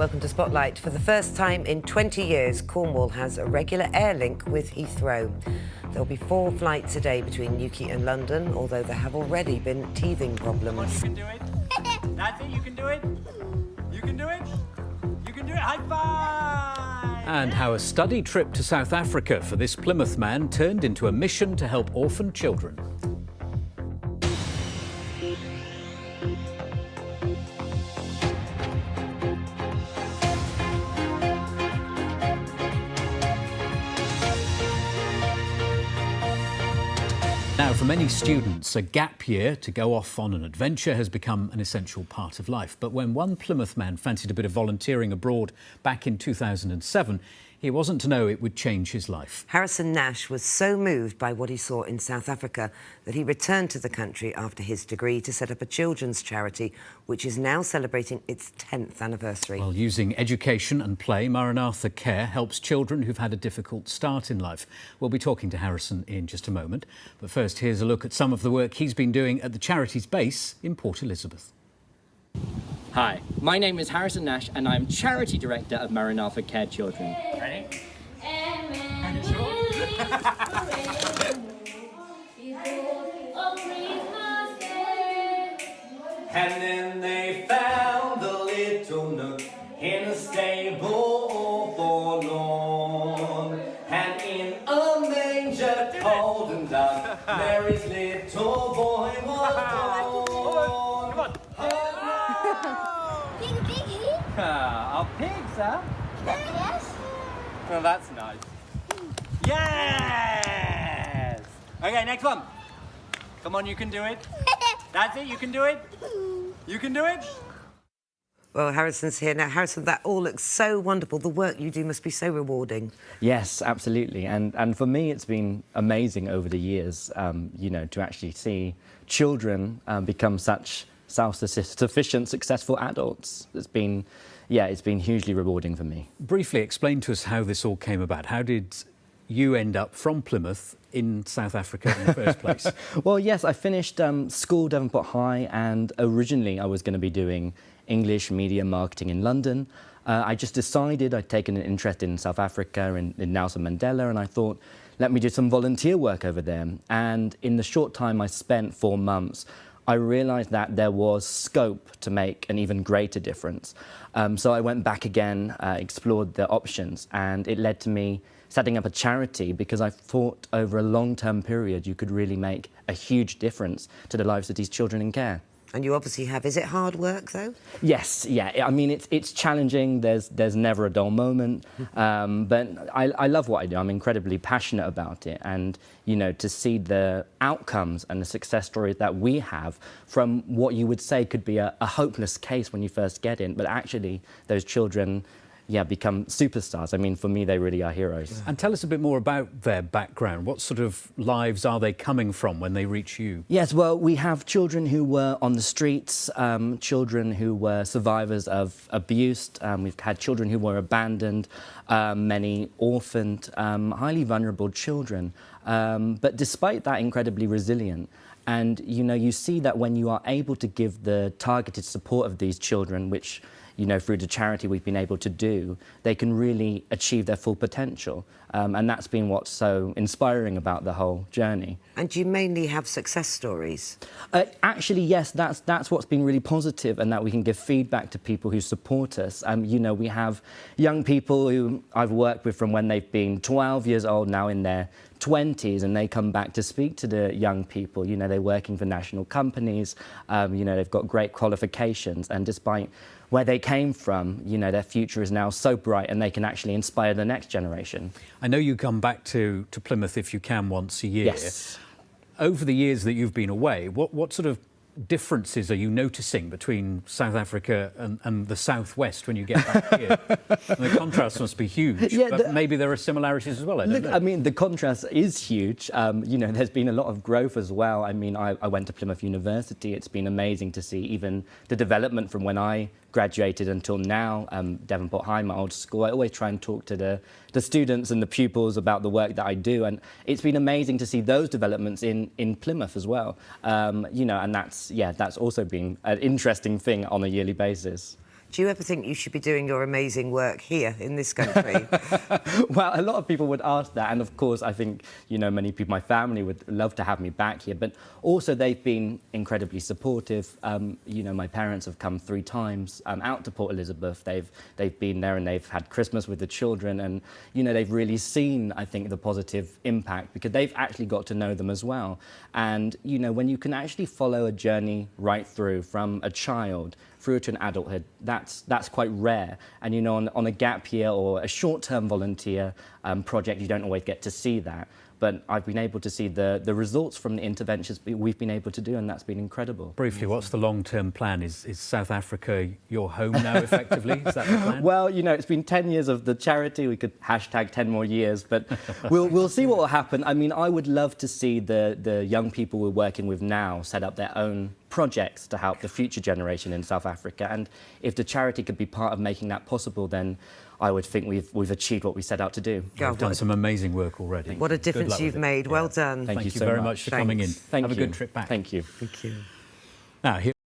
Welcome to Spotlight. For the first time in 20 years, Cornwall has a regular air link with Heathrow. There'll be 4 flights a day between Newquay and London, although there have already been teething problems. Come on, you can do it. That's it, you can do it. You can do it. You can do it. High five! And how a study trip to South Africa for this Plymouth man turned into a mission to help orphan children. Now, for many students, a gap year to go off on an adventure has become an essential part of life. But when one Plymouth man fancied a bit of volunteering abroad back in 2007, he wasn't to know it would change his life. Harrison Nash was so moved by what he saw in South Africa that he returned to the country after his degree to set up a children's charity, which is now celebrating its 10th anniversary. Well, using education and play, Maranatha Care helps children who've had a difficult start in life. We'll be talking to Harrison in just a moment. But first, here's a look at some of the work he's been doing at the charity's base in Port Elizabeth. Hi, my name is Harrison Nash and I'm Charity Director of Maranatha Care Children. Ready? And then they found the little nook in a stable all forlorn, and in a manger cold and dark, Mary's little boy was born. Come on. Our pigs, huh? Yes. Well, that's nice. Yes! Okay, next one. Come on, you can do it. That's it, you can do it. You can do it. Well, Harrison's here now. Harrison, that all looks so wonderful. The work you do must be so rewarding. Yes, absolutely. And for me, it's been amazing over the years, you know, to actually see children become such self-sufficient, successful adults. It's been hugely rewarding for me. Briefly explain to us how this all came about. How did you end up from Plymouth in South Africa in the first place? Well, yes, I finished school, Devonport High, and originally I was going to be doing English media marketing in London. I just decided I'd taken an interest in South Africa and in Nelson Mandela, and I thought, let me do some volunteer work over there. And in the short time I spent, 4 months, I realised that there was scope to make an even greater difference. So I went back again, explored the options, and it led to me setting up a charity because I thought over a long-term period you could really make a huge difference to the lives of these children in care. And you obviously have. Is it hard work, though? Yes, yeah. I mean, it's challenging. There's never a dull moment. But I love what I do. I'm incredibly passionate about it. And, you know, to see the outcomes and the success stories that we have from what you would say could be a hopeless case when you first get in, but actually those children, become superstars. I mean, for me, they really are heroes. And tell us a bit more about their background. What sort of lives are they coming from when they reach you? Yes, well, we have children who were on the streets, children who were survivors of abuse. We've had children who were abandoned, many orphaned, highly vulnerable children. But despite that, incredibly resilient. And, you know, you see that when you are able to give the targeted support of these children, which, you know, through the charity we've been able to do, they can really achieve their full potential. And that's been what's so inspiring about the whole journey. And you mainly have success stories? Actually, yes, that's what's been really positive, and that we can give feedback to people who support us. You know, we have young people who I've worked with from when they've been 12 years old, now in their 20s, and they come back to speak to the young people. You know, they're working for national companies, you know, they've got great qualifications, and despite where they came from, you know, their future is now so bright and they can actually inspire the next generation. I know you come back to Plymouth, if you can, once a year. Yes. Over the years that you've been away, what sort of differences are you noticing between South Africa and the southwest when you get back here? And the contrast must be huge, but maybe there are similarities as well. I don't know. I mean, the contrast is huge. You know, there's been a lot of growth as well. I mean, I went to Plymouth University. It's been amazing to see even the development from when I graduated until now. Devonport High, my old school, I always try and talk to the students and the pupils about the work that I do, and it's been amazing to see those developments in Plymouth as well. You know, and that's also been an interesting thing on a yearly basis. Do you ever think you should be doing your amazing work here in this country? Well, a lot of people would ask that, and of course, I think, you know, many people, my family would love to have me back here, but also they've been incredibly supportive. You know, my parents have come 3 times out to Port Elizabeth. They've been there and they've had Christmas with the children, and, you know, they've really seen, I think, the positive impact because they've actually got to know them as well. And, you know, when you can actually follow a journey right through from a child through to an adulthood, that's quite rare. And, you know, on a gap year or a short-term volunteer project, you don't always get to see that. But I've been able to see the results from the interventions we've been able to do, and that's been incredible. Briefly, what's the long-term plan? Is South Africa your home now, effectively? Is that the plan? Well, you know, it's been 10 years of the charity. We could hashtag 10 more years, but we'll see what will happen. I mean, I would love to see the young people we're working with now set up their own projects to help the future generation in South Africa. And if the charity could be part of making that possible, then I would think we've achieved what we set out to do. You've done some amazing work already. What a difference you've made. Well done. Thank you so very much much for coming in. Thank Have you. a good trip back. Thank you. Thank you. Now, here